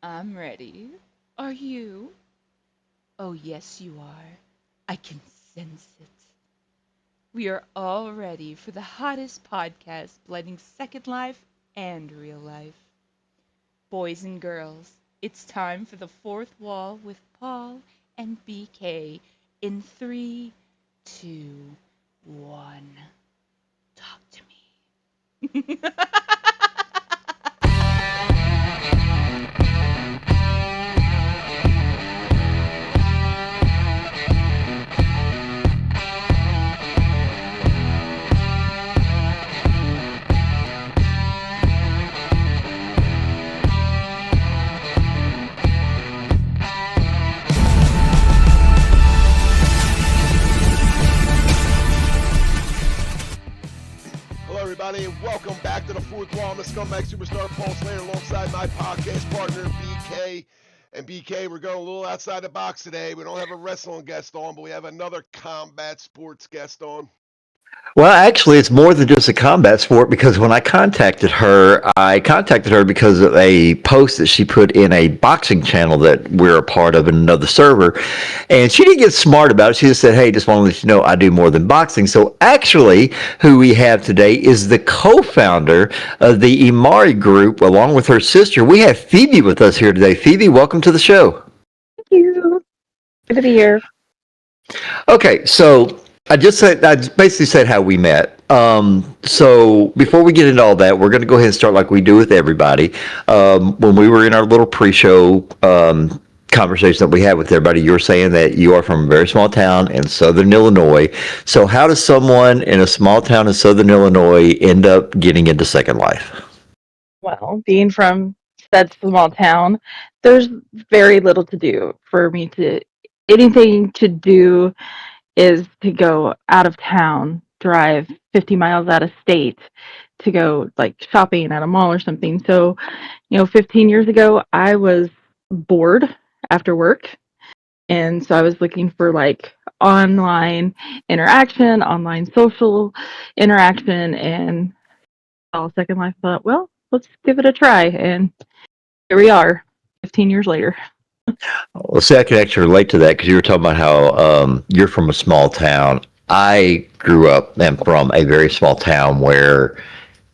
I'm ready. Are you? Oh, yes, you are. I can sense it. We are all ready for the hottest podcast blending Second Life and real life. Boys and girls, it's time for the fourth wall with Paul and BK in three, two, one. Talk to me. Hello, everybody, and welcome back to the Fourth Wall. I'm the Scumbag Superstar Paul Slater alongside my podcast partner, BK. And BK, we're going a little outside the box today. We don't have a wrestling guest on, but we have another combat sports guest on. Well, actually, it's more than just a combat sport because when I contacted her because of a post that she put in a boxing channel that we're a part of in another server. And she didn't get smart about it. She just said, hey, just want to let you know I do more than boxing. So actually, who we have today is the co-founder of the Emari group along with her sister. We have Phoebe with us here today. Phoebe, welcome to the show. Thank you. Good to be here. Okay, so I basically said how we met. So before we get into all that, we're going to go ahead and start like we do with everybody. When we were in our little pre-show conversation that we had with everybody, you were saying that you are from a very small town in Southern Illinois. So how does someone in a small town in Southern Illinois end up getting into Second Life? Well, being from said small town, there's very little to do for me to. Anything to do is to go out of town, drive 50 miles out of state to go like shopping at a mall or something. So, 15 years ago, I was bored after work. And so I was looking for like online interaction, online social interaction, and all Second Life thought, well, let's give it a try. And here we are, 15 years later. Well, see, I can actually relate to that because you were talking about how you're from a small town. I grew up and from a very small town where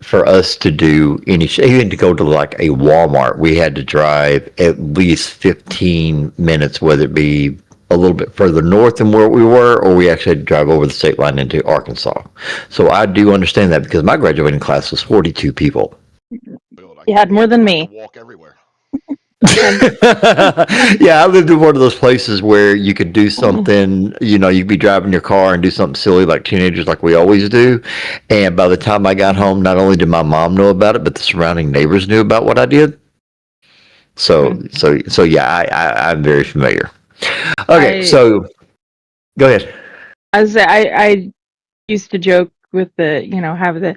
for us to do even to go to like a Walmart, we had to drive at least 15 minutes, whether it be a little bit further north than where we were, or we actually had to drive over the state line into Arkansas. So I do understand that because my graduating class was 42 people. You had more than I could me. walk everywhere. And Yeah, I lived in one of those places where you could do something, you'd be driving your car and do something silly like teenagers, like we always do. And by the time I got home, not only did my mom know about it, but the surrounding neighbors knew about what I did. So yeah, I'm very familiar. Okay, I, so go ahead. I used to joke with have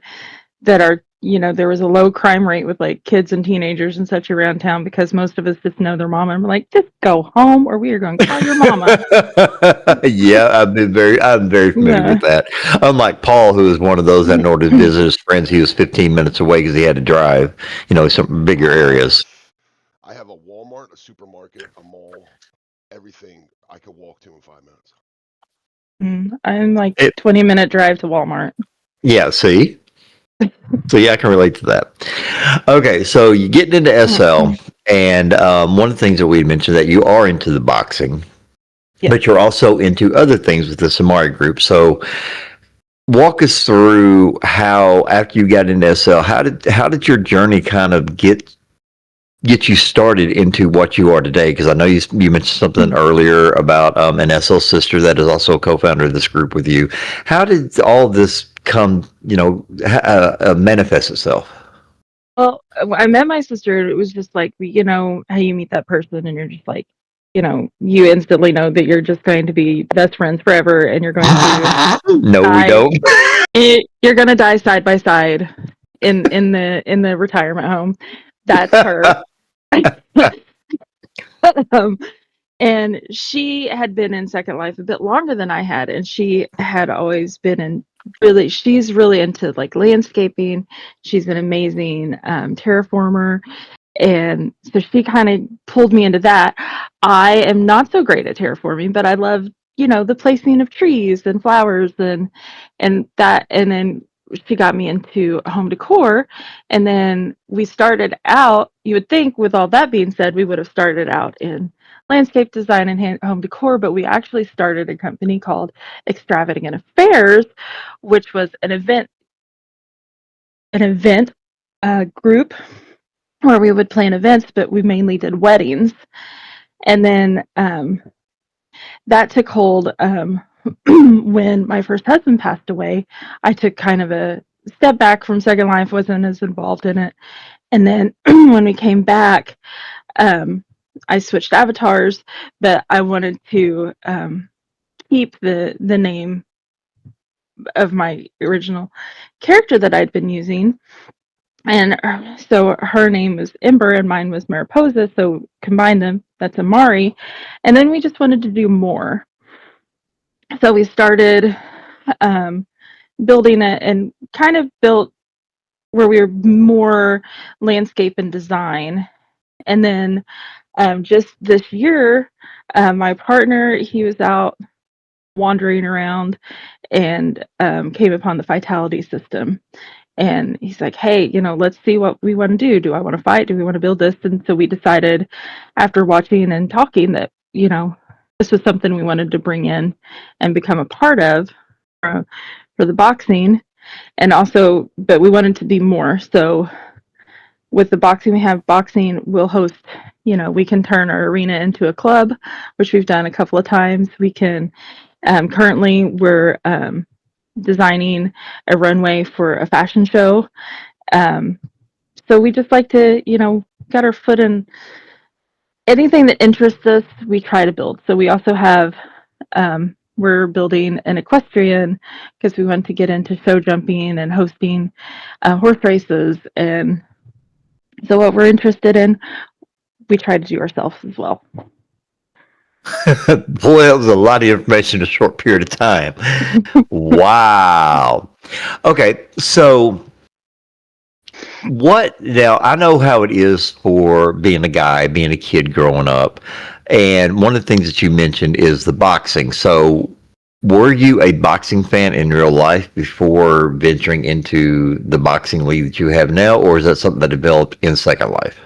that are, there was a low crime rate with like kids and teenagers and such around town because most of us just know their mama and we're like, just go home or we are going to call your mama. Yeah, I'm very familiar Yeah. with that. Unlike Paul, who was one of those that in order to visit his friends, he was 15 minutes away because he had to drive, some bigger I have areas. I have a Walmart, a supermarket, a mall, everything I could walk to in 5 minutes. I'm like It, 20-minute drive to Walmart. yeah, see? So yeah, I can relate to that. Okay, so you getting into SL, and one of the things that we had mentioned that you are into the boxing, Yes. but you're also into other things with the Samari group. So walk us through how after you got into SL, how did your journey kind of get you started into what you are today? Because I know you mentioned something earlier about an SL sister that is also a co-founder of this group with you. How did all this come, manifest itself? Well, I met my sister. It was just like, how you meet that person and you're just like, you instantly know that you're just going to be best friends forever and you're going to No, we die. don't. You're going to die side by side in the retirement home. That's her. um, and she had been in Second Life a bit longer than I had, and she had always been in she's really into like landscaping. She's an amazing terraformer, And so she kind of pulled me into that. I am not so great at terraforming, but I love, the placing of trees and flowers and that. And then she got me into home decor. And then we started out, you would think with all that being said, we would have started out in landscape design and home decor, but we actually started a company called Extravagant Affairs, which was an event group where we would plan events, but we mainly did weddings. And then that took hold when my first husband passed away. I took kind of a step back from Second Life, wasn't as involved in it. And then when we came back, I switched avatars, but I wanted to keep the name of my original character that I'd been using. And so her name was Ember and mine was Mariposa. So combine them, that's Emari. And then we just wanted to do more. So we started um, building it and kind of built where we were more landscape and design. And then just this year, my partner, he was out wandering around and came upon the vitality system. And he's like, hey, let's see what we want to do. Do I want to fight? Do we want to build this? And so we decided after watching and talking that, this was something we wanted to bring in and become a part of for the boxing. And also, but we wanted to be more. So with the boxing, we have boxing, we'll host, we can turn our arena into a club, which we've done a couple of times. We can, currently, we're designing a runway for a fashion show. Um, so we just like to, get our foot in anything that interests us, we try to build. So we also have, we're building an equestrian because we want to get into show jumping and hosting horse races. And so what we're interested in, we try to do ourselves as well. Boy, that was a lot of information in a short period of time. Wow. Okay, so what now? I know how it is for being a guy, being a kid growing up, and one of the things that you mentioned is the boxing. So, were you a boxing fan in real life before venturing into the boxing league that you have now, or is that something that developed in Second Life?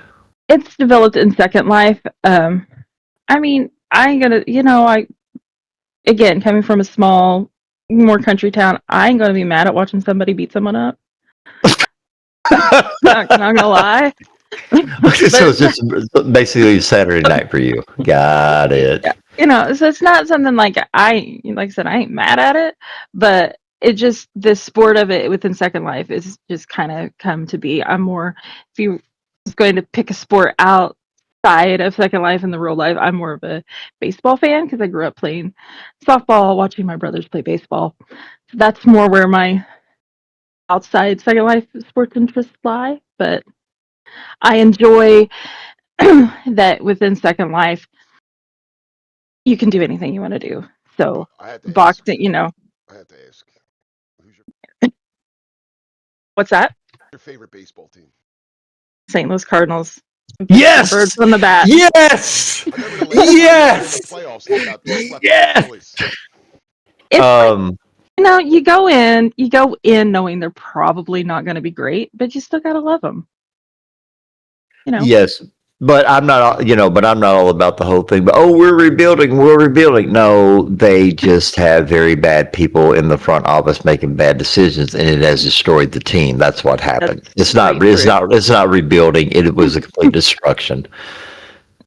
It's developed in Second Life. I mean, I ain't gonna, again, coming from a small, more country town, I ain't gonna be mad at watching somebody beat someone up. Not gonna lie. So But it's just basically Saturday night for you. Got it. yeah, so it's not something like I said, I ain't mad at it, but it just the sport of it within Second Life is just kind of come to be. I'm more, if you was going to pick a sport outside of Second Life in the real life, I'm more of a baseball fan because I grew up playing softball, watching my brothers play baseball. So that's more where my outside Second Life sports interests lie. But I enjoy that within Second Life you can do anything you want to do. So I had to ask. boxing, I had to ask. Who's what's that? your favorite baseball team? St. Louis Cardinals. The birds Yes! on the bat. Yes! I remember the last time they were in the Yes! playoffs, they swept the Yes! Phillies. It's like, Um, you go in knowing they're probably not going to be great, but you still got to love them, you know. yes, but I'm not, but I'm not all about the whole thing. But oh, we're rebuilding, we're rebuilding. No, they just have very bad people in the front office making bad decisions, and it has destroyed the team. That's what That's happened. It's very not, it's true. not, it's not rebuilding. It was a complete destruction.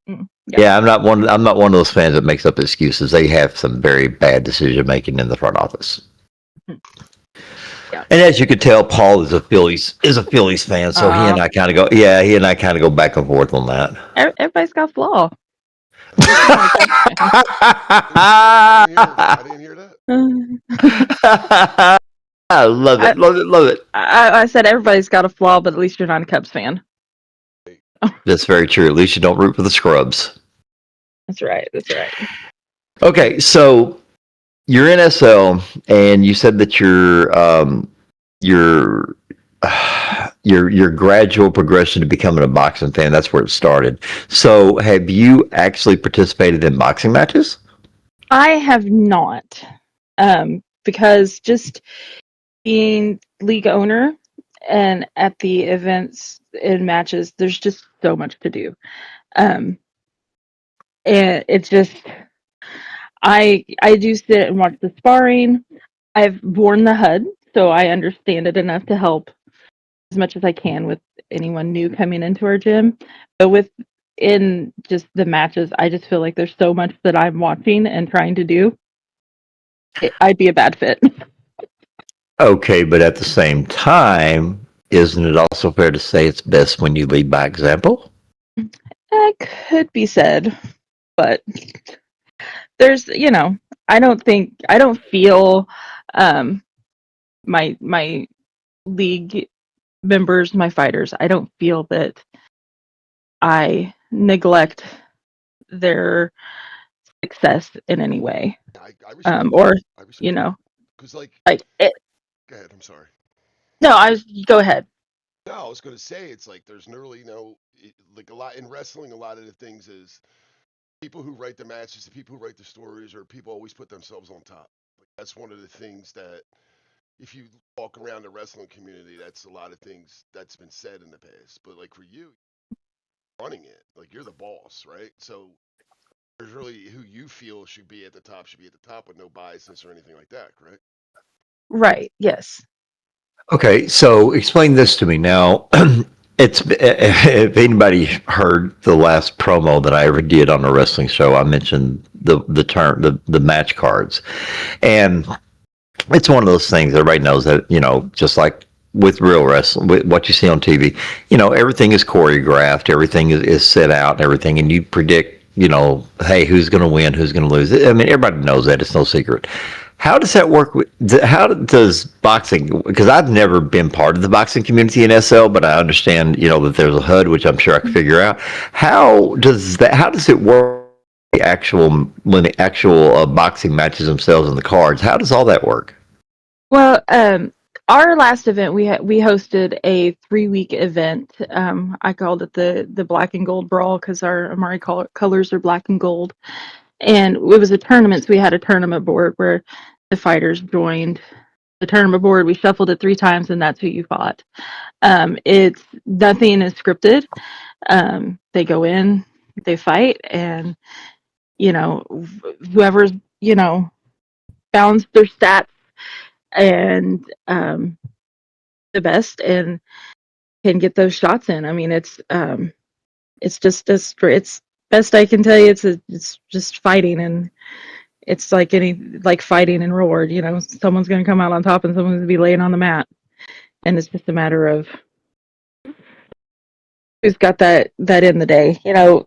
Yeah. Yeah, I'm not one of those fans that makes up excuses. They have some very bad decision making in the front office. Yeah. And as you could tell, Paul is a Phillies fan, so he Uh, and I kind of go, yeah, he and I kind of go back and forth on that. everybody's got flaw. I didn't I'm hear. not a Cubs fan. I didn't hear that. I love I, it, love it, love it. I said everybody's got a flaw, but at least you're not a Cubs fan. Hey, That's very true. At least you don't root for the scrubs. That's right. That's right. Okay, so you're in SL, and you said that you're your gradual progression to becoming a boxing fan. That's where it started. So, have you actually participated in boxing matches? I have not, because just being league owner and at the events and matches, there's just so much to do. Um, and it's just I do sit and watch the sparring. I've worn the HUD, so I understand it enough to help as much as I can with anyone new coming into our gym. But with in just the matches, I just feel like there's so much that I'm watching and trying to do. I'd be a bad fit. Okay, but at the same time, isn't it also fair to say it's best when you lead by example? That could be said, but there's, I don't feel um my league members, my fighters, I don't feel that I neglect their success in any way. I respect that. Or, I you respect that. know, Because, like, like it, go ahead. I'm sorry. no, I was, go ahead. No, I was going to say it's like there's no really, like a lot in wrestling. A lot of the things is people who write the matches, the people who write the stories, or people always put themselves on top. Like, that's one of the things that if you walk around the wrestling community, that's a lot of things that's been said in the past. But like for you, running it, like you're the boss, right? So there's really who you feel should be at the top with no biases or anything like that, right? Right, yes. Okay, so explain this to me now. It's if anybody heard the last promo that I ever did on a wrestling show, I mentioned the term the match cards, and it's one of those things everybody knows that just like with real wrestling, with what you see on TV, everything is choreographed, everything is set out, and everything, and you predict, hey, who's going to win, who's going to lose. I mean, everybody knows that; it's no secret. How does that work? How does boxing? Because I've never been part of the boxing community in SL, but I understand, that there's a HUD, which I'm sure I can figure out. How does that? How does it work? The actual boxing matches themselves and the cards. How does all that work? Well, our last event we hosted a 3-week event. I called it the Black and Gold Brawl because our Amari colors are black and gold, and it was a tournament. So we had a tournament board where the fighters joined the tournament board. We shuffled it 3 times, and that's who you fought. It's nothing is scripted. They go in, they fight, and whoever's balanced their stats and the best and can get those shots in. I mean, it's just it's best I can tell you. It's just fighting, and it's like fighting in real world. Someone's going to come out on top, and someone's going to be laying on the mat, and it's just a matter of who's got that in the day.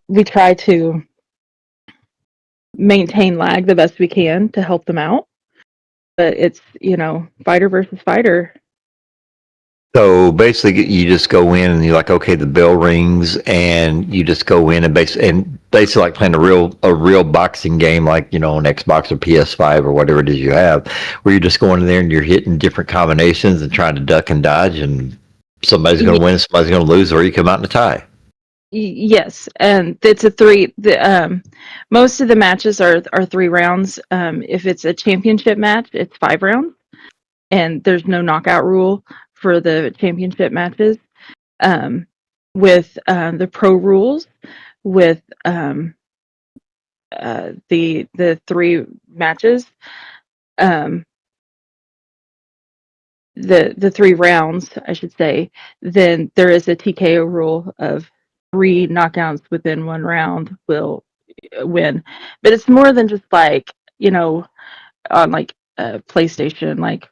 We try to maintain lag the best we can to help them out, but it's fighter versus fighter. So basically, you just go in and you're like, okay, the bell rings, and you just go in and basically like playing a real boxing game, like on Xbox or PS5 or whatever it is you have, where you're just going in there and you're hitting different combinations and trying to duck and dodge, and somebody's going to win, somebody's going to lose, or you come out in a tie. Yes, and it's a three. Most of the matches are 3 rounds. If it's a championship match, it's 5 rounds, and there's no knockout rule for the championship matches. Um, with the pro rules, with the 3 matches, um, the 3 rounds, I should say, then there is a TKO rule of 3 knockouts within 1 round will win. But it's more than just like, on like a PlayStation, like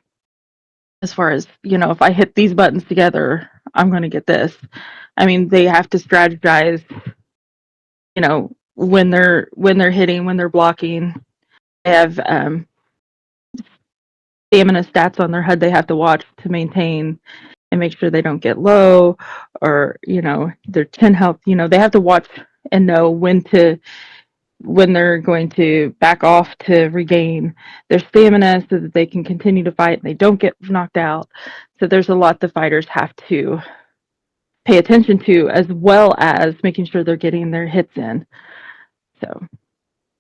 as far as, if I hit these buttons together, I'm going to get this. I mean, they have to strategize, when they're hitting, when they're blocking. They have stamina stats on their HUD they have to watch to maintain and make sure they don't get low, or their 10 health. They have to watch and know when they're going to back off to regain their stamina so that they can continue to fight and they don't get knocked out. So there's a lot the fighters have to. pay attention to, as well as making sure they're getting their hits in. So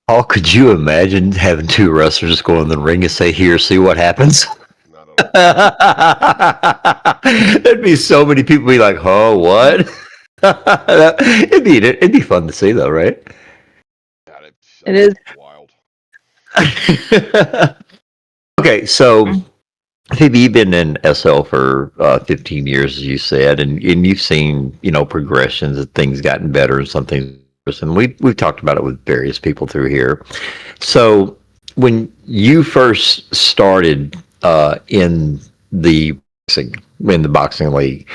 Oh, could you imagine having two wrestlers go in the ring and say, "Here, see what happens"? Not at all. There'd be so many people be like, "Oh, what?" It'd be fun to see, though, right? God, it that'd be is. wild. Okay, so Phoebe, you've been in SL for 15 years, as you said, and you've seen, progressions and things gotten better and some things worse. And we've talked about it with various people through here. So when you first started the in the boxing league,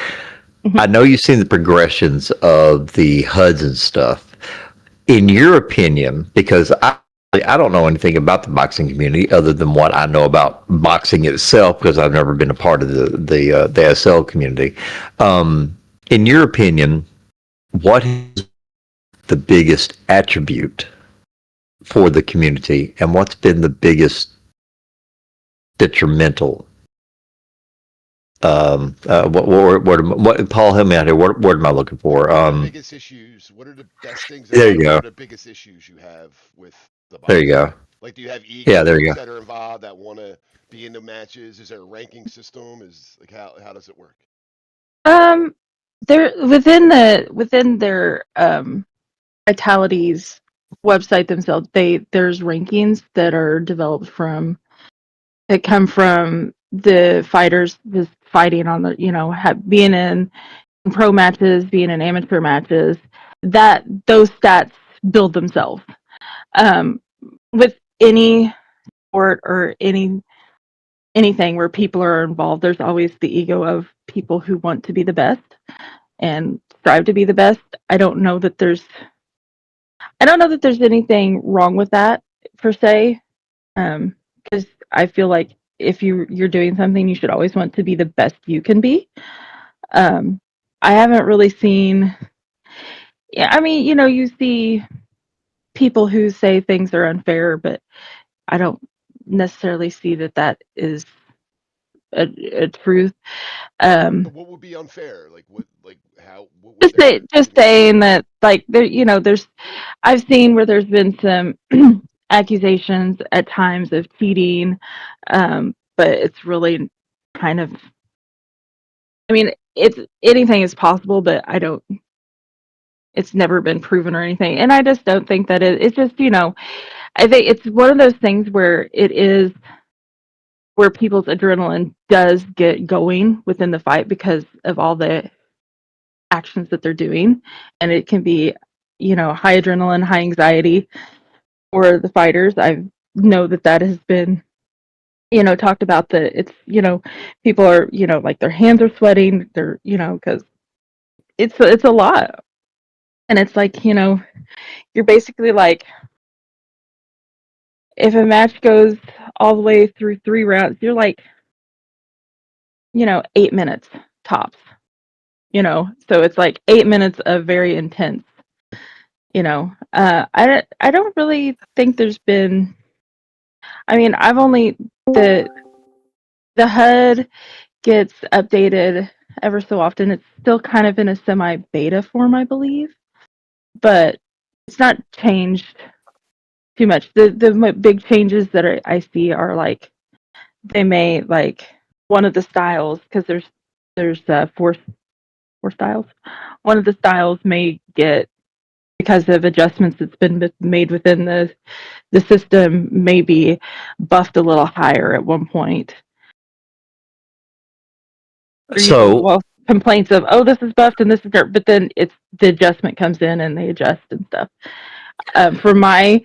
I Mhm. know you've seen the progressions of the HUDs and stuff. In your opinion, because I don't know anything about the boxing community other than what I know about boxing itself because I've never been a part of the SL community. In your opinion, what is the biggest attribute for the community, and what's been the biggest detrimental? What Paul, help me out here. What word am I looking for? Biggest issues. What are the best things There about you it? What go. are the biggest issues you have with the There you boxing? go. Like, do you have Yeah, there you egos go. that are involved that want to be in the matches? Is there a ranking system? Is like how does it work? Um, they're within their Vitality's website themselves. There's rankings that are developed from that come from the fighters just fighting on the being in pro matches, being in amateur matches. That those stats build themselves. Um, with any sport or anything where people are involved, there's always the ego of people who want to be the best and strive to be the best. I don't know that there's anything wrong with that per se, because I feel like if you're doing something, you should always want to be the best you can be. Um, I haven't really seen. Yeah, I mean, you see people who say things are unfair, but I don't necessarily see that that is a truth. So Um, what would be unfair? Like what? Like how? What would there? just Give me an saying example. that, like, there's I've seen where there's been some accusations at times of cheating, but it's really kind of, I mean, it's anything is possible, but I don't. It's never been proven or anything, and I just don't think that it's just I think it's one of those things where it is where people's adrenaline does get going within the fight because of all the actions that they're doing, and it can be high adrenaline, high anxiety for the fighters. I know that that has been talked about, that it's people are like their hands are sweating, they're because it's a lot, and it's like you're basically like, if a match goes all the way through 3 rounds, you're like 8 minutes tops, so it's like 8 minutes of very intense. I don't really think there's been. I mean, I've only the the HUD gets updated ever so often. It's still kind of in a semi beta form, I believe, but it's not changed too much. The big changes that I see are like they may like one of the styles, because there's four styles. One of the styles may get, because of adjustments that's been made within the system, may be buffed a little higher at one point. Or So, well, complaints of, oh, this is buffed and this is dirt, but then it's the adjustment comes in and they adjust and stuff. From my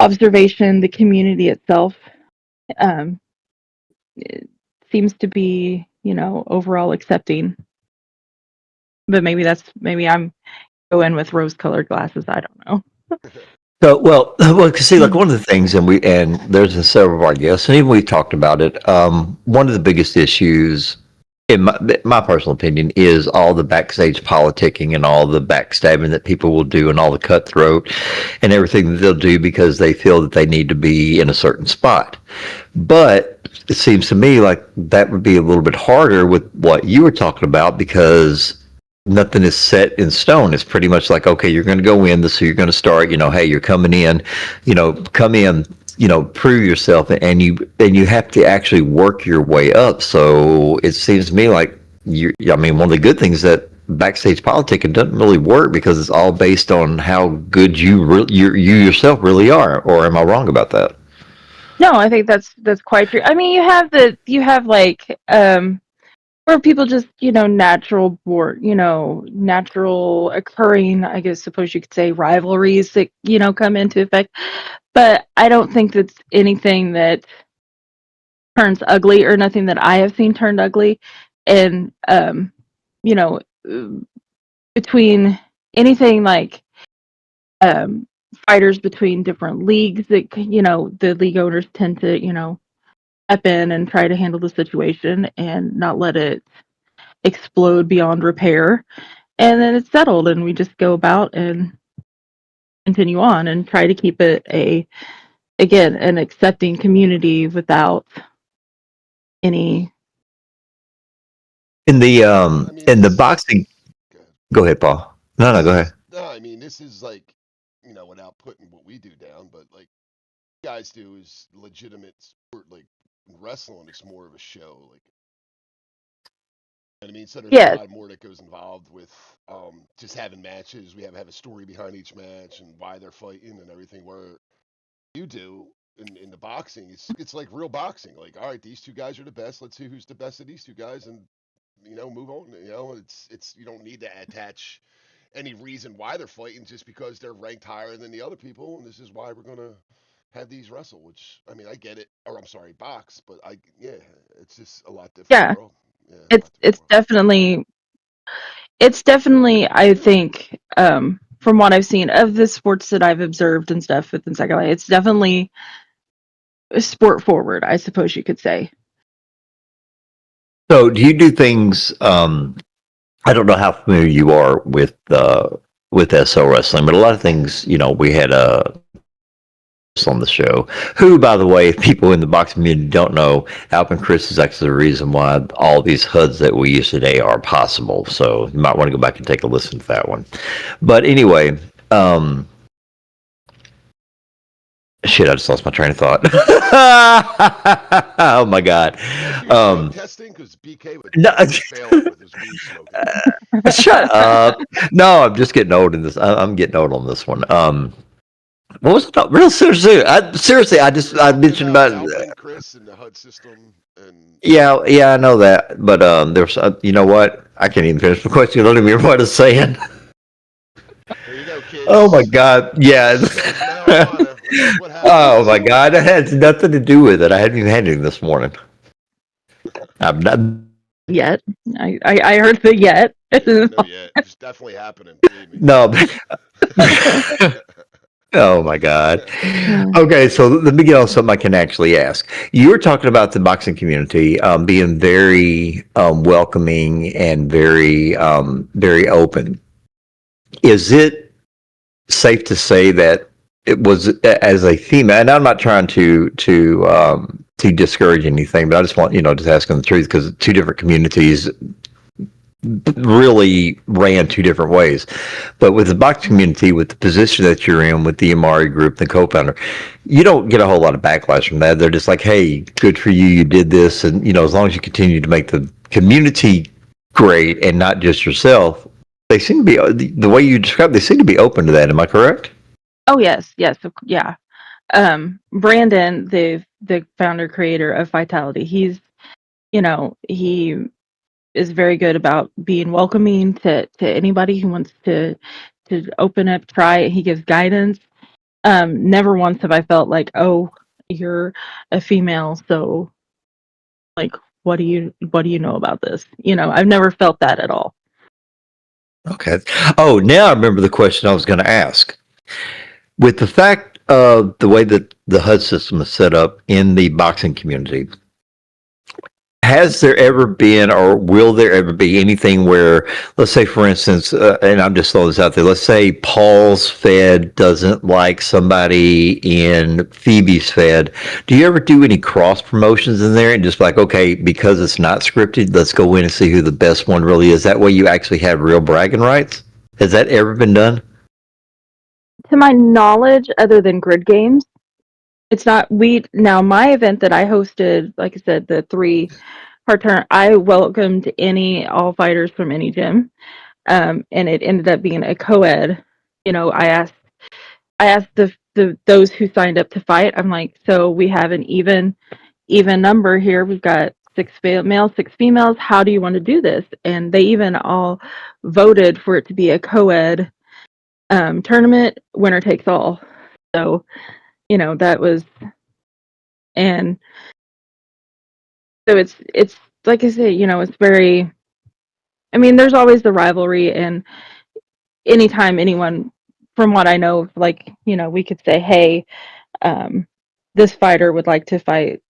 observation, the community itself, um, it seems to be overall accepting, but maybe I'm going with rose colored glasses. I don't know. well, 'cause see, like one of the things, and there's been several of our guests, and even we talked about it. One of the biggest issues, in my personal opinion, is all the backstage politicking and all the backstabbing that people will do, and all the cutthroat and everything that they'll do because they feel that they need to be in a certain spot. But it seems to me like that would be a little bit harder with what you were talking about because nothing is set in stone. It's pretty much like, okay, you're going to go in, this is who you're going to start. Hey, you're coming in, come in, prove yourself, and you have to actually work your way up. So it seems to me like I mean, one of the good things that backstage politicking doesn't really work because it's all based on how good you yourself really are. Or am I wrong about that? No, I think that's quite true. I mean, you have like where people just, natural born, natural occurring, I guess suppose you could say, rivalries that, come into effect. But I don't think that's anything that turns ugly, or nothing that I have seen turned ugly. And you know, between anything like um fighters between different leagues that, the league owners tend to, step in and try to handle the situation and not let it explode beyond repair. And then it's settled, and we just go about and continue on and try to keep it again, an accepting community without any. I mean, In the this is boxing, good. go ahead, Paul. No, go This ahead. is no, I mean, this is like, without putting what we do down, but like you guys do is legitimate sport. Like wrestling is more of a show. Like, I mean, so there's a Yes, lot more that goes involved with just having matches. We have a story behind each match and why they're fighting and everything. Where you do in the boxing, it's like real boxing. Like, all right, these two guys are the best. Let's see who's the best of these two guys, and move on. It's you don't need to attach any reason why they're fighting just because they're ranked higher than the other people, and this is why we're gonna have these wrestle. Which I mean, I get it, or I'm sorry, box, but yeah, it's just a lot different yeah, world. Yeah, a it's lot different it's world. definitely it's definitely, I think, from what I've seen of the sports that I've observed and stuff within Second Life, it's definitely sport forward, I suppose you could say. So, do you do things? I don't know how familiar you are with SO wrestling, but a lot of things, we had Chris on the show, who, by the way, if people in the boxing community don't know, Alvin Chris is actually the reason why all these HUDs that we use today are possible. So you might want to go back and take a listen to that one. But anyway, um, shit, I just lost my train of thought. Oh my god. Did you guys do your drug Um, testing? Because BK would no, definitely fail it with his weed smoking. shut up. No, I'm just getting old in this. I'm getting old on this one. What was it? Real seriously, seriously, We're I talking mentioned about about. Alvin, Chris, and the HUD system, and Yeah, yeah, I know that, but there's you know what? I can't even finish the question. I don't even remember what I was saying. there you go, Oh my kids. god, Chris yeah. smokes marijuana. This is what Oh happens. my god, that has nothing to do with it. I hadn't even had anything this morning. I'm not. Yet, I heard the yet. Yeah, no, yeah, it's definitely happening. Believe me. No. Oh my god. Uh, Okay, so let me get on something I can actually ask. You were talking about the boxing community being very welcoming and very open. Is it safe to say that it was as a female, and I'm not trying to discourage anything, but I just want just asking the truth because two different communities really ran two different ways. But with the box community, with the position that you're in, with the Emari group, the co-founder, you don't get a whole lot of backlash from that. They're just like, "Hey, good for you, you did this," and as long as you continue to make the community great and not just yourself, they seem to be the way you describe. They seem to be open to that. Am I correct? oh yes, yes, yeah. Brandon, the founder creator of Vitality, he is very good about being welcoming to anybody who wants to open up, try it. He gives guidance. Never once have I felt like, oh, you're a female, so like, what do you know about this? I've never felt that at all. Okay. Oh, now I remember the question I was going to ask. With the fact of the way that the HUD system is set up in the boxing community, has there ever been, or will there ever be anything where, let's say, for instance, and I'm just throwing this out there, let's say Paul's Fed doesn't like somebody in Phoebe's Fed. Do you ever do any cross promotions in there and just like, okay, because it's not scripted, let's go in and see who the best one really is? That way you actually have real bragging rights? Has that ever been done? To my knowledge, other than grid games, it's not. We now my event that I hosted, like I said, the 3 part turn. I welcomed any all fighters from any gym, and it ended up being a co-ed. I asked the those who signed up to fight. I'm like, so we have an even number here. We've got males, 6 females. How do you want to do this? And they even all voted for it to be a co-ed tournament, winner takes all. So that was, and so it's like I say, it's very. I mean, there's always the rivalry, and anytime anyone, from what I know, like we could say, hey, um, this fighter would like to fight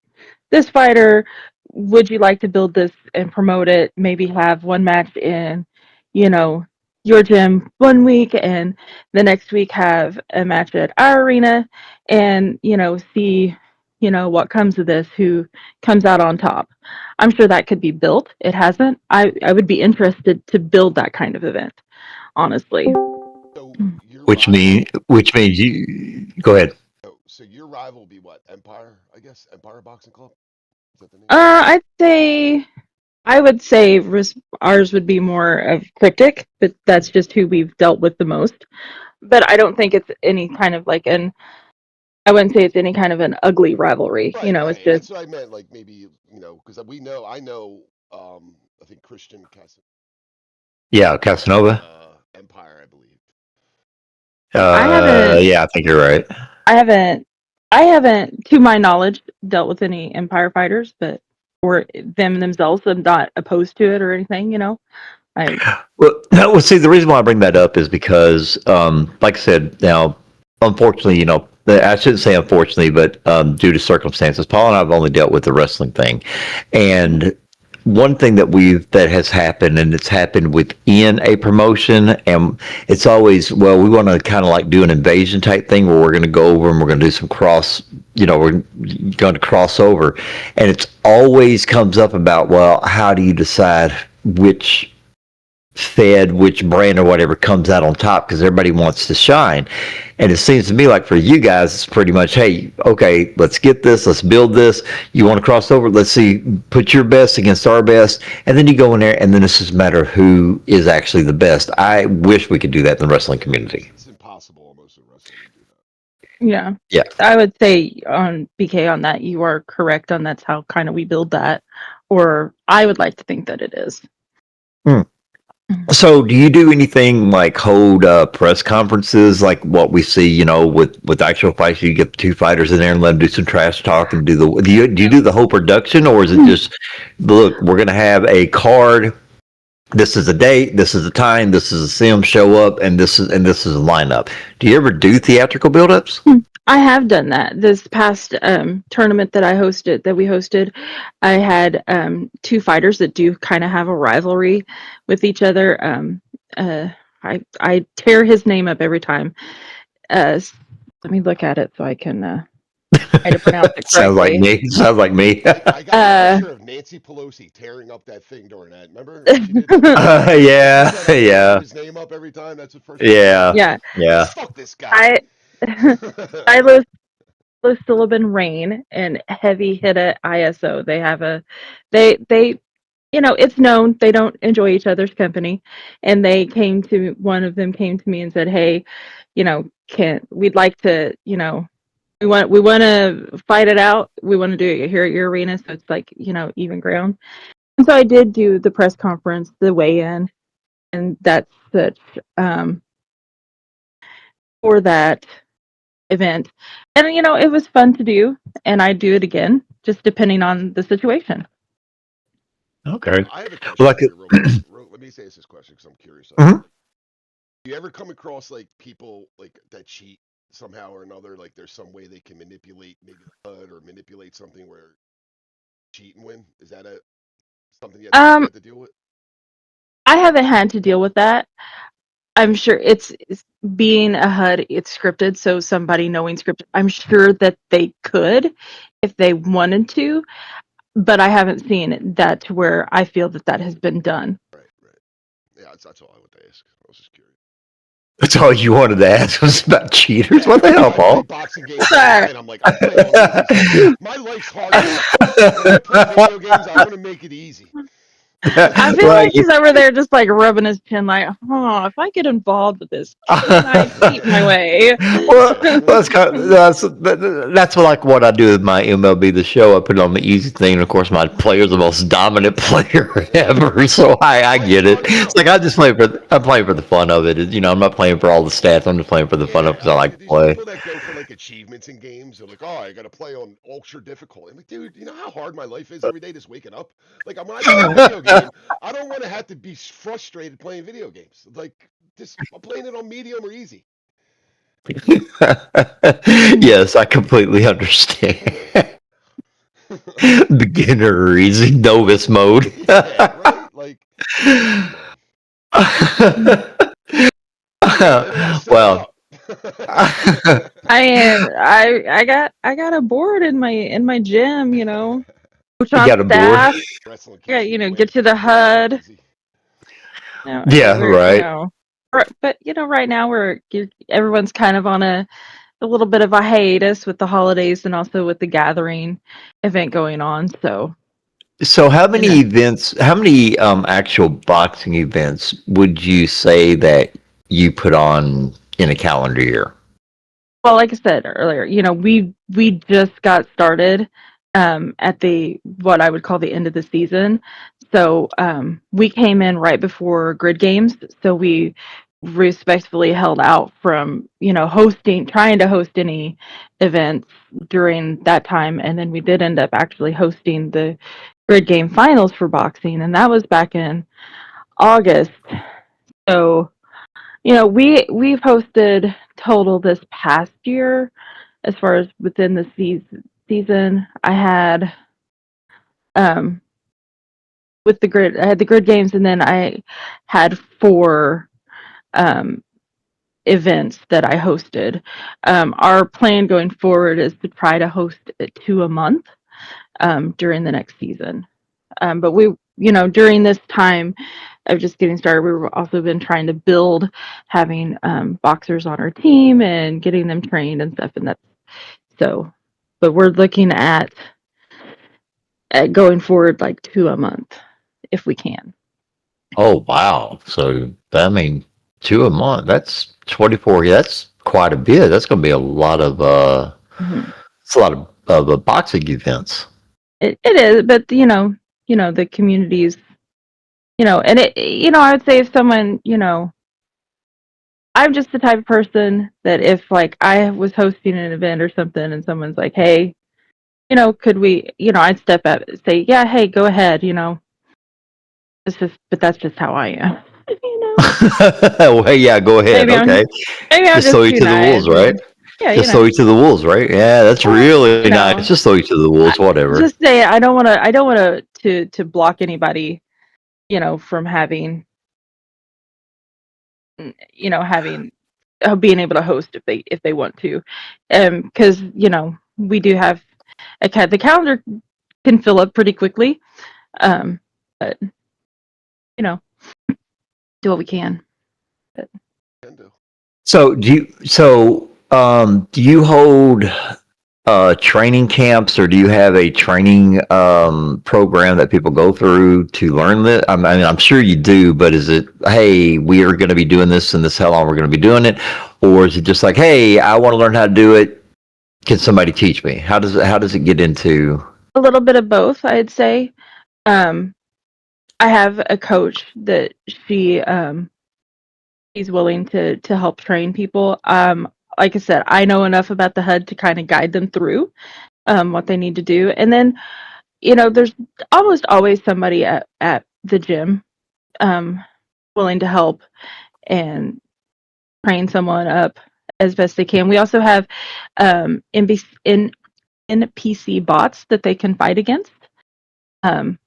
this fighter, would you like to build this and promote it? Maybe have one match in, you know, your gym one week and the next week have a match at our arena and, see, what comes of this, who comes out on top. I'm sure that could be built. It hasn't. I would be interested to build that kind of event, honestly. So your rival, Which means you go ahead. so your rival will be what? Empire, I guess. Empire Boxing Club. Is that the name? I'd say I would say ours would be more of cryptic, but that's just who we've dealt with the most. But I don't think it's any kind of like an. I wouldn't say it's any kind of an ugly rivalry. Right, It's right. just That's what I meant. Like maybe because I know. I think Christian Yeah, Casanova. Empire, I believe. I haven't, Yeah, I think you're right. I haven't, I haven't, to my knowledge, dealt with any Empire fighters, but or them themselves. I'm not opposed to it or anything. I. Well, see, the reason why I bring that up is because, like I said, now, unfortunately, I shouldn't say unfortunately, but due to circumstances, Paul and I have only dealt with the wrestling thing, and one thing that has happened, and it's happened within a promotion, and it's always, well, we want to kind of like do an invasion type thing where we're going to go over and we're going to do some we're going to cross over, and it's always comes up about, well, how do you decide which fed, which brand or whatever comes out on top, because everybody wants to shine. And it seems to me like for you guys, it's pretty much, hey, okay, let's get this, let's build this. You want to cross over? Let's see, put your best against our best, and then you go in there, and then it's just a matter of who is actually the best. I wish we could do that in the wrestling community. It's impossible almost in wrestling to do that. Yeah, Yeah. I would say on BK on that, you are correct on that's how kind of we build that, or I would like to think that it is. Hmm. So, do you do anything like hold press conferences like what we see, with actual fights? You get the two fighters in there and let them do some trash talk and do you do the whole production, or is it just, look, we're gonna have a card. This is a date. This is a time. This is a sim. Show up, and this is a lineup. Do you ever do theatrical build-ups? I have done that. This past tournament that we hosted, I had 2 fighters that do kind of have a rivalry with each other. Uh, I tear his name up every time. Uh, Let me look at it so I can try to pronounce it Sounds like correctly. me. Sounds like me. I got a Uh, picture of Nancy Pelosi tearing up that thing during that. Remember when she did it? She Yeah, said I tear yeah, his name up every time. That's the first thing she said. yeah, yeah, yeah. Fuck this guy. I Silas Sullivan Rain and Heavy Hitta ISO. They it's known they don't enjoy each other's company, and one of them came to me and said, "Hey, can we'd like to, we want to fight it out. We want to do it here at your arena, so it's like even ground." And so I did do the press conference, the weigh-in, and that's such um, for that event. And it was fun to do, and I'd do it again, just depending on the situation. Okay. I have a Well, question like, for you, real quick. Let me say this question because I'm curious on it. mhm. Do you ever come across like people like that cheat somehow or another? Like there's some way they can manipulate maybe the HUD or manipulate something where cheat and win. Is that it? Something you Um, had to deal with? I haven't had to deal with that. I'm sure it's being a HUD, it's scripted, so somebody knowing scripted, I'm sure that they could if they wanted to, but I haven't seen that to where I feel that that has been done. Right, right. Yeah, that's all I would ask. I was just curious. That's all you wanted to ask was about cheaters. Yeah, What the hell, I play Paul? boxing games all Sorry. night. I'm playing on easy. See, my life's hard enough. When I play video games, I want to make it easy. I feel Well, like he's over there just like rubbing his chin, like, oh, if I get involved with this, can I cheat my way? well, Yeah, well, that's kind of, that's like what I do with my MLB the Show. I put it on the easy thing. And of course, my player is the most dominant player ever, so I I get it. you It's know, like I'm playing for the fun of it. I'm not playing for all the stats. I'm just playing for the fun of it yeah, because I like to there's play. people that go for like achievements in games. They're like, oh, I got to play on ultra difficult. I'm like, dude, you know how hard my life is every day just waking up? Like, when I play a video game, I don't want to have to be frustrated playing video games. Like, just I'm playing it on medium or easy. Yes, I completely understand. Yeah. Beginner or easy novice mode. Yeah, right? Like, come on. They don't want to step it Well, up. I got a board in my gym, coach you on got a board. staff. Wrestling Yeah, keeps me get quick. to the Wrestling's HUD. easy. Yeah, We're right. but right now everyone's kind of on a little bit of a hiatus with the holidays and also with the gathering event going on. So, So, how you many know, events? How many actual boxing events would you say that you put on in a calendar year? well, like I said earlier, we just got started at the what I would call the end of the season. So we came in right before grid games. So we respectfully held out from trying to host any events during that time, and then we did end up actually hosting the grid game finals for boxing, and that was back in August. So we've hosted total this past year as far as within the season. I had um I had the grid games, and then I had four um events that I hosted. Our plan going forward is to try to host two a month during the next season. But during this time of just getting started, we've also been trying to build having boxers on our team and getting them trained and stuff. And that's so, but we're looking at going forward like two a month if we can. Oh wow! So I mean, two a month. That's 24. Yeah, that's quite a bit. That's going to be a lot of Hmm. it's a lot of boxing events. It is, but the communities, and I would say if someone, I'm just the type of person that if like I was hosting an event or something and someone's like, hey, could we, I'd step up and say, yeah, hey, go ahead, but that's just how I am, you know. Well, yeah, go ahead. Maybe I'm Okay, maybe I'm just throw just you too to the nice, wolves, right? yeah, Just throw you to the wolves, right? Yeah, that's or really nice. Just throw you to the wolves, whatever. just say I don't want to block anybody, from having having being able to host if they want to, because we do have the calendar can fill up pretty quickly, but you know do what we can. But Can do. Do you hold training camps, or do you have a training program that people go through to learn this? I mean, I'm sure you do, but is it, hey, we are going to be doing this and this how long we're going to be doing it, or is it just like, hey, I want to learn how to do it? Can somebody teach me? How does it get into? a little bit of both, I'd say. um I have a coach that she's willing to help train people. Like I said, I know enough about the HUD to kind of guide them through what they need to do, and then there's almost always somebody at the gym um, willing to help and train someone up as best they can. We also have NPC bots that they can fight against. Um,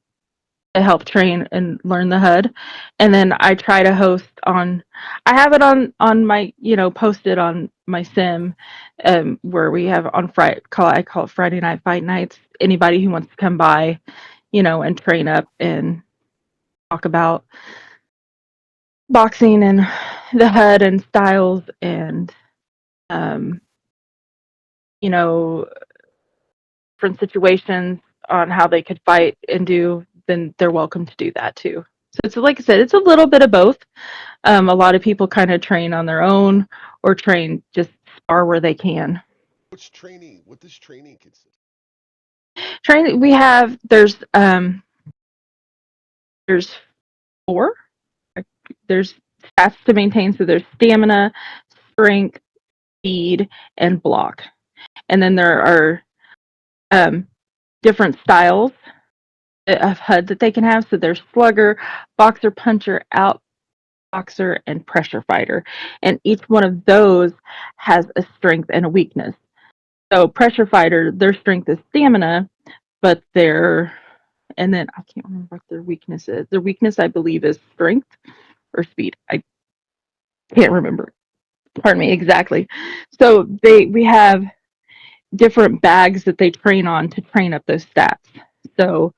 to help train and learn the HUD. And then I try to host on. I have it on my posted on my sim, where we have on Friday. I call it Friday night fight nights. Anybody who wants to come by, and train up and talk about boxing and the HUD and styles and um, you know different situations on how they could fight and do, then they're welcome to do that too. So it's like I said, it's a little bit of both. A lot of people kind of train on their own or train just spar where they can. What's training? What does training consist? Train we have there's four. There's stats to maintain, so there's stamina, strength, speed, and block. And then there are um, different styles of HUD that they can have. So there's slugger, boxer, puncher, outboxer, and pressure fighter. And each one of those has a strength and a weakness. So pressure fighter, their strength is stamina, but and then I can't remember what their weakness is. Their weakness, I believe, is strength or speed. I can't remember. Pardon me, exactly. So we have different bags that they train on to train up those stats. So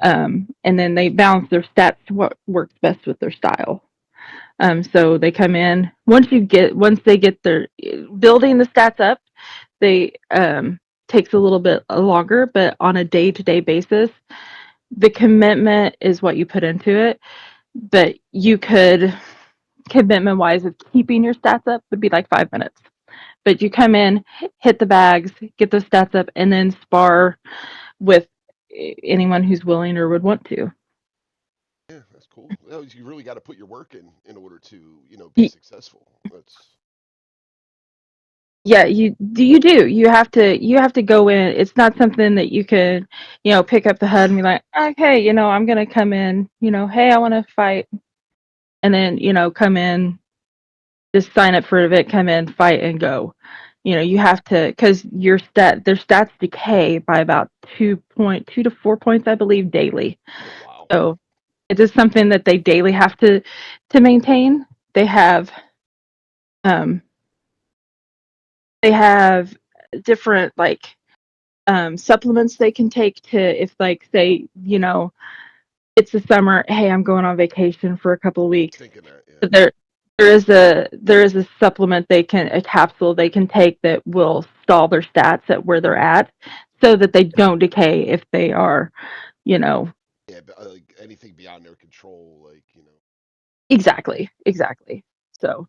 and then they balance their stats to what works best with their style. So they come in once they get their building the stats up, they takes a little bit longer, but on a day to day basis, the commitment is what you put into it. But you could commitment wise of keeping your stats up would be like 5 minutes. But you come in, hit the bags, get those stats up, and then spar with anyone who's willing or would want to. Yeah, that's cool. You really got to put your work in order to, be successful. That's Yeah, you have to go in. It's not something that you could pick up the HUD and be like, okay, I'm gonna come in, hey, I want to fight, and then come in, just sign up for an event, come in, fight, and go. You have to, because their stats decay by about 2.2 to 4 points, I believe, daily. oh wow. So it is something that they daily have to maintain. They have um they have different like supplements they can take to, if like say it's the summer, hey, I'm going on vacation for a couple of weeks. Thinking that, yeah. But there is a supplement, a capsule they can take that will stall their stats at where they're at, so that they don't decay if they are you know Yeah, but like anything beyond their control, like, exactly. So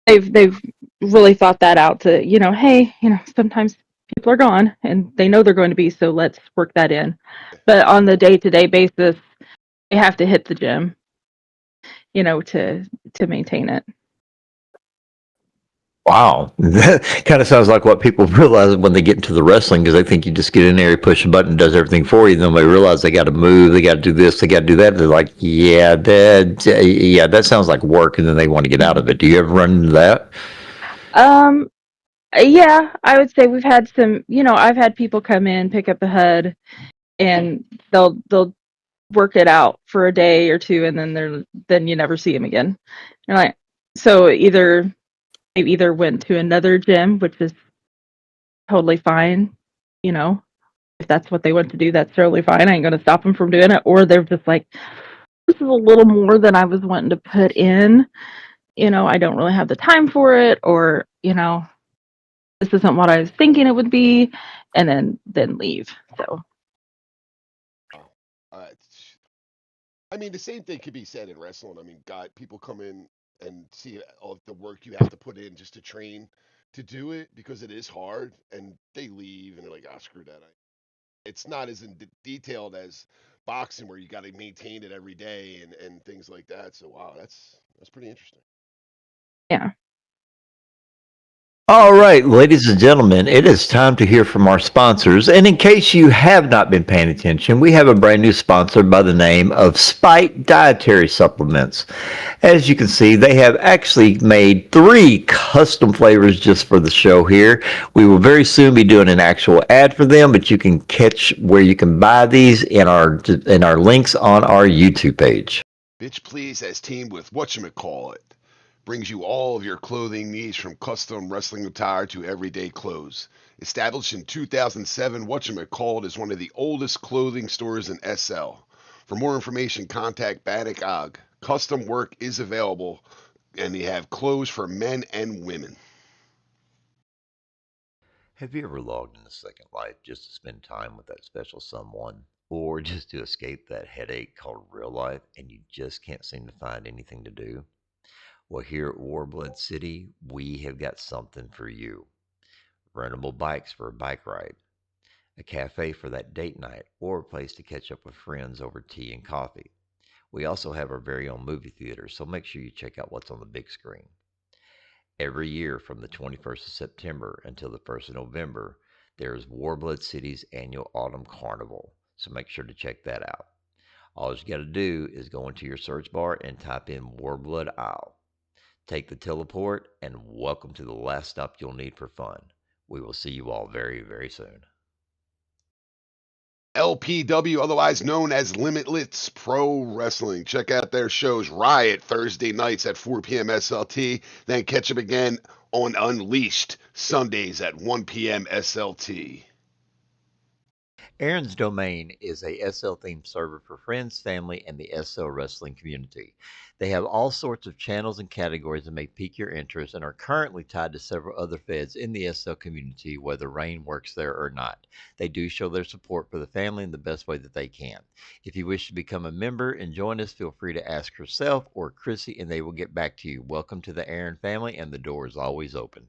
they've really thought that out to, hey, sometimes people are gone and they know they're going to be, so let's work that in. yeah. But on the day to day basis, they have to hit the gym, to maintain it. Wow, that kind of sounds like what people realize when they get into the wrestling, because they think you just get in there, you push a button, it does everything for you. Then they realize they got to move, they got to do this, they got to do that. They're like, yeah, that sounds like work, and then they want to get out of it. Do you ever run into that? Um, yeah, I would say we've had some, I've had people come in, pick up the HUD, and they'll work it out for a day or two, and then you never see them again. You're like, so they either went to another gym, which is totally fine, you know, if that's what they want to do, that's totally fine. I ain't gonna stop them from doing it. Or they're just like, this is a little more than I was wanting to put in. I don't really have the time for it, or this isn't what I was thinking it would be, and then leave. So Wow. I mean, the same thing could be said in wrestling. I mean, God, people come in and see all the work you have to put in just to train to do it because it is hard, and they leave and they're like, "Ah, screw that." It's not as detailed as boxing where you got to maintain it every day and things like that. So wow, that's pretty interesting. yeah, All right, ladies and gentlemen, it is time to hear from our sponsors. And in case you have not been paying attention, we have a brand new sponsor by the name of Spike Dietary Supplements. As you can see, they have actually made 3 custom flavors just for the show here. We will very soon be doing an actual ad for them, but you can catch where you can buy these in our links on our YouTube page. Bitch Please has teamed with whatchamacallit. Brings you all of your clothing needs from custom wrestling attire to everyday clothes. Established in 2007, whatchamacallit is one of the oldest clothing stores in SL. For more information, contact Baddock Og. Custom work is available, and they have clothes for men and women. Have you ever logged into Second Life just to spend time with that special someone? Or just to escape that headache called real life and you just can't seem to find anything to do? Well, here at Warblood City, we have got something for you. Rentable bikes for a bike ride, a cafe for that date night, or a place to catch up with friends over tea and coffee. We also have our very own movie theater, so make sure you check out what's on the big screen. Every year from the 21st of September until the 1st of November, there is Warblood City's annual Autumn Carnival, so make sure to check that out. All you got to do is go into your search bar and type in Warblood Isle. Take the teleport, and welcome to the last stop you'll need for fun. We will see you all very, very soon. LPW, otherwise known as Limitless Pro Wrestling. Check out their shows Riot Thursday nights at 4 p.m. SLT, then catch them again on Unleashed Sundays at 1 p.m. SLT. Aaron's Domain is a SL themed server for friends, family, and the SL wrestling community. They have all sorts of channels and categories that may pique your interest and are currently tied to several other feds in the SL community, whether Rain works there or not. They do show their support for the family in the best way that they can. If you wish to become a member and join us, feel free to ask herself or Chrissy and they will get back to you. Welcome to the Aaron family, and the door is always open.